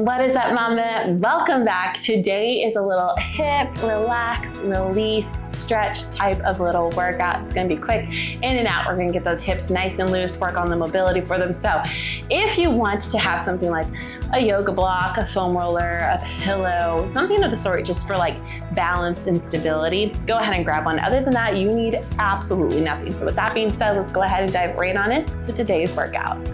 What is up, Mama? Welcome back. Today is a little hip, relax, release, stretch type of little workout. It's gonna be quick, in and out. We're gonna get those hips nice and loose, work on the mobility for them. So if you want to have something like a yoga block, a foam roller, a pillow, something of the sort just for like balance and stability, go ahead and grab one. Other than that, you need absolutely nothing. So with that being said, let's go ahead and dive right on into today's workout.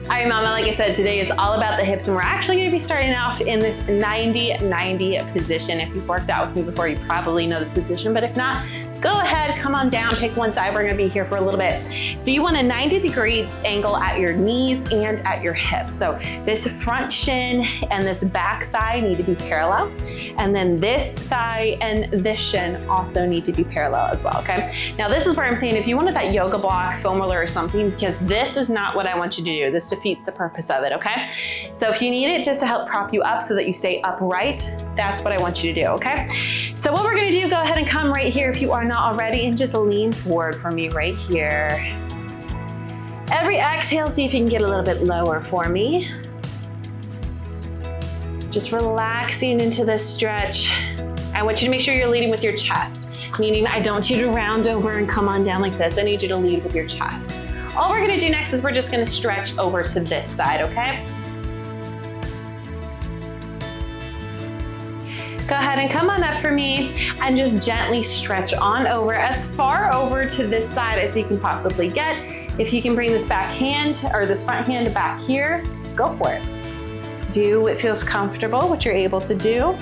All right, Mama, like I said, today is all about the hips, and we're actually gonna be starting off in this 90-90 position. If you've worked out with me before, you probably know this position, but if not, go ahead, come on down, pick one side. We're gonna be here for a little bit. So you want a 90-degree angle at your knees and at your hips. So this front shin and this back thigh need to be parallel. And then this thigh and this shin also need to be parallel as well, okay? Now this is where I'm saying if you wanted that yoga block, foam roller or something, because this is not what I want you to do. This defeats the purpose of it, okay? So if you need it just to help prop you up so that you stay upright, that's what I want you to do, okay? So what we're gonna do, go ahead and come right here if you are not already, and just lean forward for me right here. Every exhale, see if you can get a little bit lower for me. Just relaxing into this stretch. I want you to make sure you're leading with your chest, meaning I don't want you to round over and come on down like this. I need you to lead with your chest. All we're gonna do next is we're just gonna stretch over to this side, okay? Go ahead and come on up for me and just gently stretch on over as far over to this side as you can possibly get. If you can bring this back hand or this front hand back here, go for it. Do what feels comfortable, what you're able to do.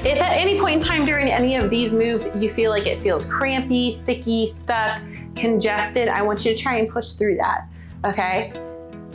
If at any point in time during any of these moves you feel like it feels crampy, sticky, stuck, congested, I want you to try and push through that, okay?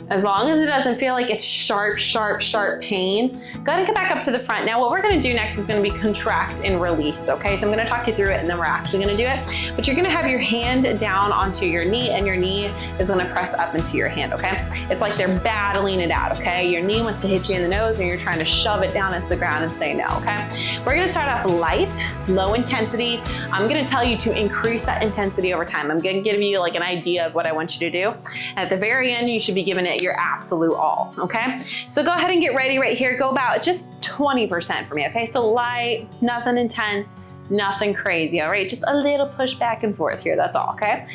As long as it doesn't feel like it's sharp, sharp, sharp pain, go ahead and get back up to the front. Now what we're gonna do next is gonna be contract and release, okay? So I'm gonna talk you through it and then we're actually gonna do it. But you're gonna have your hand down onto your knee and your knee is gonna press up into your hand, okay? It's like they're battling it out, okay? Your knee wants to hit you in the nose and you're trying to shove it down into the ground and say no, okay? We're gonna start off light, low intensity. I'm gonna tell you to increase that intensity over time. I'm gonna give you like an idea of what I want you to do. At the very end, you should be giving it your absolute all, okay? So go ahead and get ready right here. Go about just 20% for me, okay? So light, nothing intense, nothing crazy, all right? Just a little push back and forth here, that's all, okay?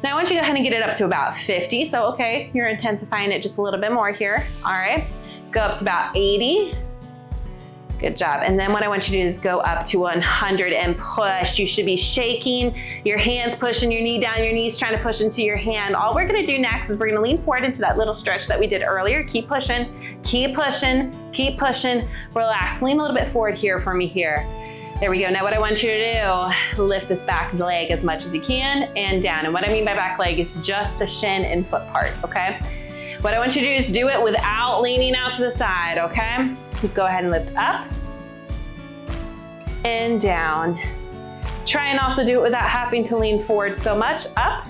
Now I want you to go ahead and get it up to about 50. So, okay, you're intensifying it just a little bit more here, all right? Go up to about 80. Good job. And then what I want you to do is go up to 100 and push. You should be shaking your hands, pushing your knee down, your knees trying to push into your hand. All we're gonna do next is we're gonna lean forward into that little stretch that we did earlier. Keep pushing, keep pushing, keep pushing. Relax, lean a little bit forward here for me here. There we go. Now what I want you to do, lift this back leg as much as you can and down. And what I mean by back leg is just the shin and foot part, okay? What I want you to do is do it without leaning out to the side, okay? Go ahead and lift up and down. Try and also do it without having to lean forward so much. Up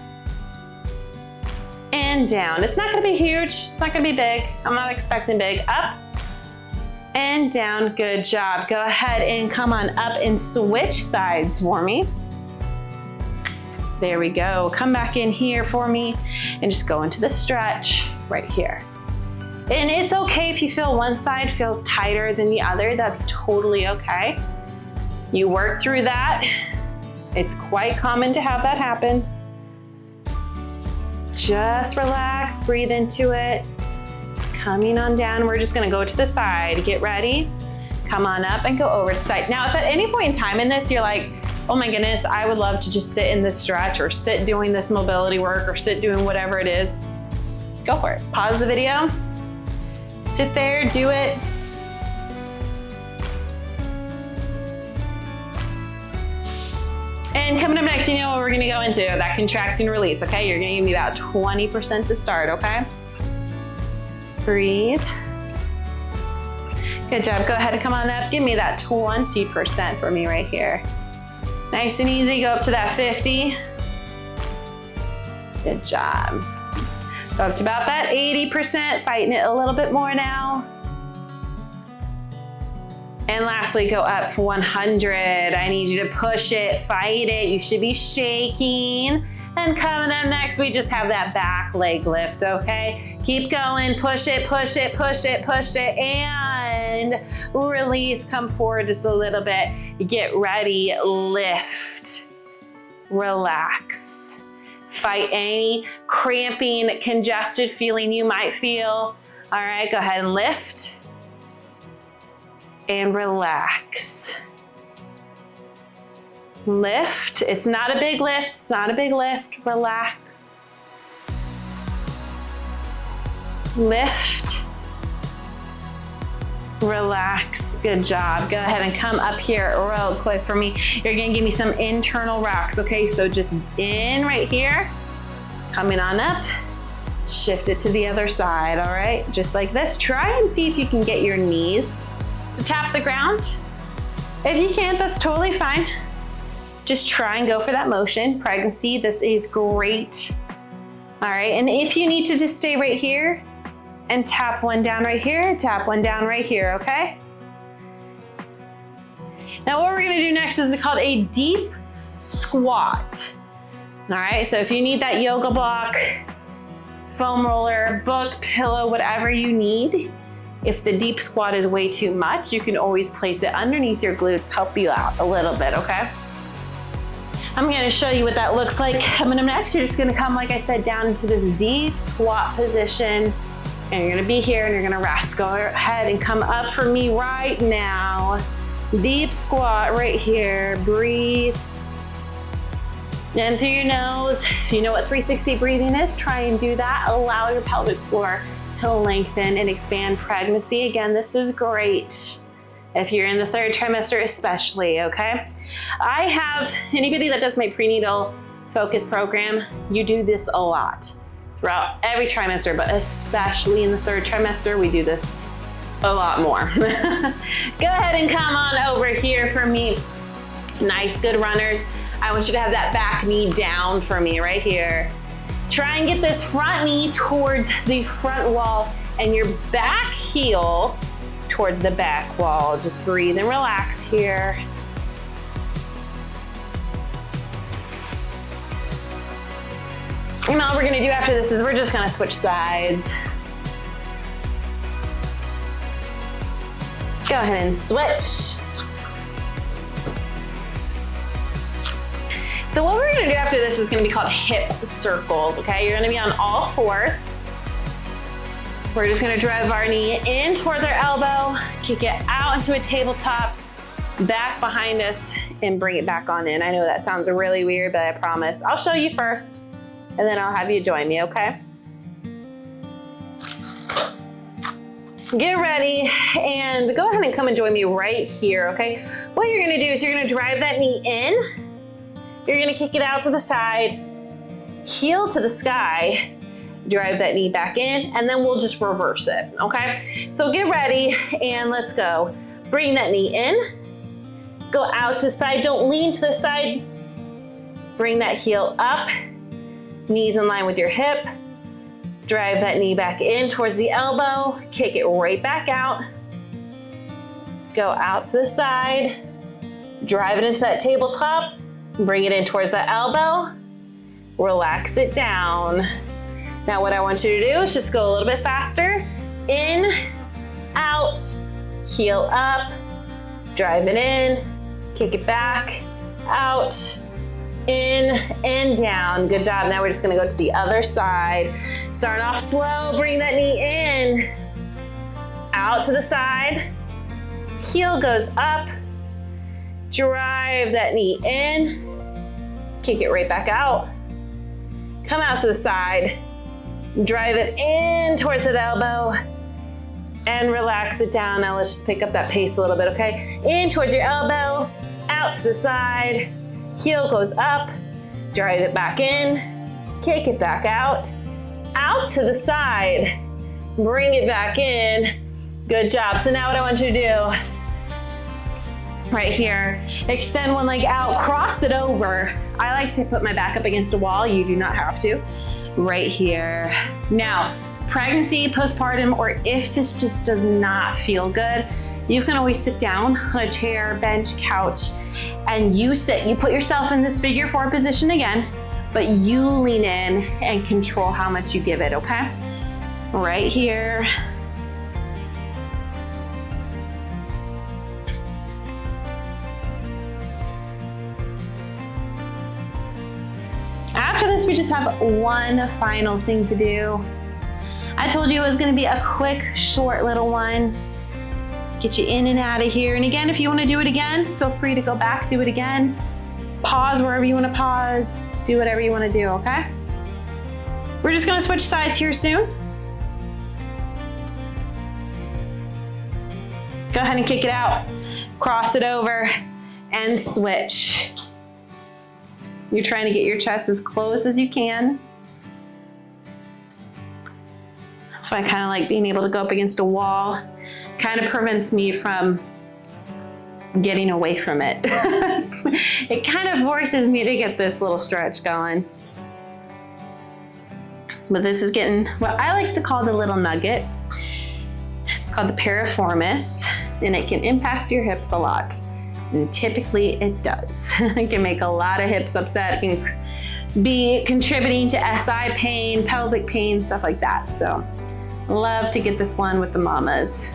and down. It's not gonna be huge, it's not gonna be big. I'm not expecting big. Up and down, good job. Go ahead and come on up and switch sides for me. There we go. Come back in here for me and just go into the stretch right here. And it's okay if you feel one side feels tighter than the other, that's totally okay. You work through that. It's quite common to have that happen. Just relax, breathe into it. Coming on down, we're just gonna go to the side. Get ready, come on up and go over to the side. Now, if at any point in time in this, you're like, oh my goodness, I would love to just sit in this stretch or sit doing this mobility work or sit doing whatever it is, go for it. Pause the video. Sit there, do it. And coming up next, you know what we're gonna go into, that contract and release, okay? You're gonna give me about 20% to start, okay? Breathe. Good job, go ahead and come on up. Give me that 20% for me right here. Nice and easy, go up to that 50. Good job. Go up to about that 80%, fighting it a little bit more now. And lastly, go up for 100. I need you to push it, fight it. You should be shaking. And coming up next, we just have that back leg lift, okay? Keep going, push it, push it, push it, push it, and release. Come forward just a little bit. Get ready, lift, relax. Fight any cramping, congested feeling you might feel. All right, go ahead and lift and relax. Lift. It's not a big lift. It's not a big lift. Relax. Lift. Relax. Good job. Go ahead and come up here real quick for me. You're gonna give me some internal rocks, okay? So just in right here, coming on up, shift it to the other side, all right? Just like this. Try and see if you can get your knees to tap the ground. If you can't, that's totally fine. Just try and go for that motion. Pregnancy, this is great. All right, and if you need to just stay right here and tap one down right here, tap one down right here, okay? Now what we're gonna do next is called a deep squat. All right, so if you need that yoga block, foam roller, book, pillow, whatever you need, if the deep squat is way too much, you can always place it underneath your glutes, help you out a little bit, okay? I'm gonna show you what that looks like. Coming up next, you're just gonna come, like I said, down into this deep squat position, and you're gonna be here and you're gonna rest. Go ahead and come up for me right now. Deep squat right here, breathe. In through your nose. If you know what 360 breathing is, try and do that. Allow your pelvic floor to lengthen and expand. Pregnancy, again, this is great. If you're in the third trimester especially, okay? I have, anybody that does my prenatal focus program, you do this a lot throughout every trimester, but especially in the third trimester, we do this a lot more. Go ahead and come on over here for me. Nice, good runners. I want you to have that back knee down for me right here. Try and get this front knee towards the front wall and your back heel towards the back wall. Just breathe and relax here. And all we're gonna do after this is we're just gonna switch sides. Go ahead and switch. So what we're gonna do after this is gonna be called hip circles, okay? You're gonna be on all fours. We're just gonna drive our knee in towards our elbow, kick it out into a tabletop, back behind us, and bring it back on in. I know that sounds really weird, but I promise. I'll show you first, and then I'll have you join me, okay? Get ready, and go ahead and come and join me right here, okay? What you're gonna do is you're gonna drive that knee in, you're gonna kick it out to the side, heel to the sky, drive that knee back in, and then we'll just reverse it, okay? So get ready and let's go. Bring that knee in, go out to the side, don't lean to the side. Bring that heel up, knees in line with your hip. Drive that knee back in towards the elbow, kick it right back out. Go out to the side, drive it into that tabletop, bring it in towards that elbow, relax it down. Now what I want you to do is just go a little bit faster. In, out, heel up, drive it in, kick it back, out, in and down. Good job. Now we're just gonna go to the other side. Start off slow, bring that knee in, out to the side, heel goes up, drive that knee in, kick it right back out, come out to the side, drive it in towards that elbow and relax it down. Now let's just pick up that pace a little bit, okay? In towards your elbow, out to the side, heel goes up, drive it back in, kick it back out to the side, bring it back in. Good job. So now what I want you to do, right here, extend one leg out, cross it over. I like to put my back up against a wall. You do not have to. Right here. Now, pregnancy, postpartum, or if this just does not feel good, You can always sit down on a chair, bench, couch, and you sit. You put yourself in this figure 4 position again, but you lean in and control how much you give it, okay? Right here. After this, we just have one final thing to do. I told you it was gonna be a quick, short little one. Get you in and out of here. And again, if you wanna do it again, feel free to go back, do it again. Pause wherever you wanna pause. Do whatever you wanna do, okay? We're just gonna switch sides here soon. Go ahead and kick it out. Cross it over and switch. You're trying to get your chest as close as you can. That's why I kind of like being able to go up against a wall. Kind of prevents me from getting away from it. It kind of forces me to get this little stretch going. But this is getting what I like to call the little nugget. It's called the piriformis, and it can impact your hips a lot. And typically it does. It can make a lot of hips upset. It can be contributing to SI pain, pelvic pain, stuff like that. So love to get this one with the mamas.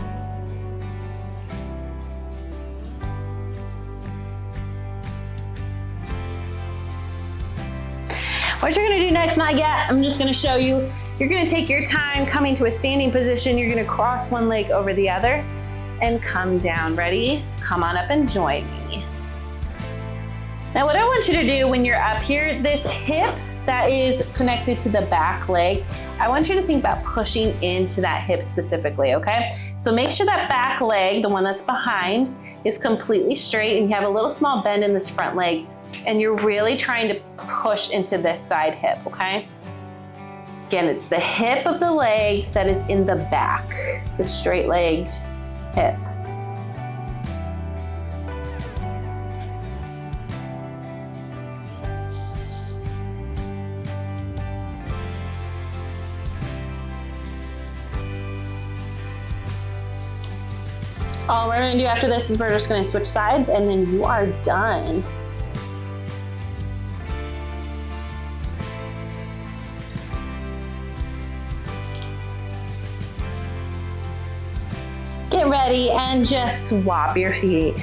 What you're gonna do next, not yet, I'm just gonna show you. You're gonna take your time coming to a standing position. You're gonna cross one leg over the other and come down. Ready? Come on up and join me. Now what I want you to do when you're up here, this hip that is connected to the back leg, I want you to think about pushing into that hip specifically, okay? So make sure that back leg, the one that's behind, is completely straight and you have a little small bend in this front leg, and you're really trying to push into this side hip, okay? Again, it's the hip of the leg that is in the back, the straight-legged hip. All we're gonna do after this is we're just gonna switch sides and then you are done. Get ready and just swap your feet.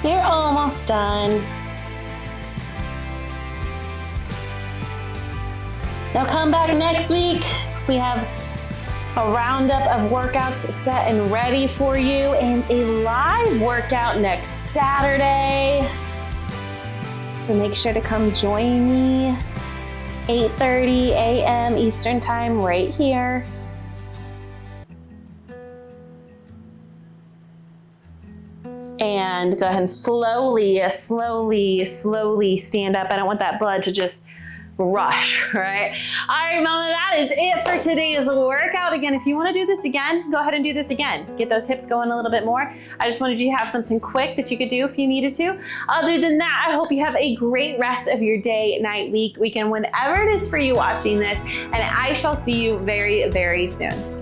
You're almost done. Now come back next week. We have a roundup of workouts set and ready for you and a live workout next Saturday. So make sure to come join me, 8:30 a.m. Eastern Time right here. And go ahead and slowly stand up. I don't want that blood to just rush, right? All right, Mama, that is it for today's workout. Again, if you want to do this again, go ahead and do this again. Get those hips going a little bit more. I just wanted you to have something quick that you could do if you needed to. Other than that, I hope you have a great rest of your day, night, week, weekend, whenever it is for you watching this. And I shall see you very, very soon.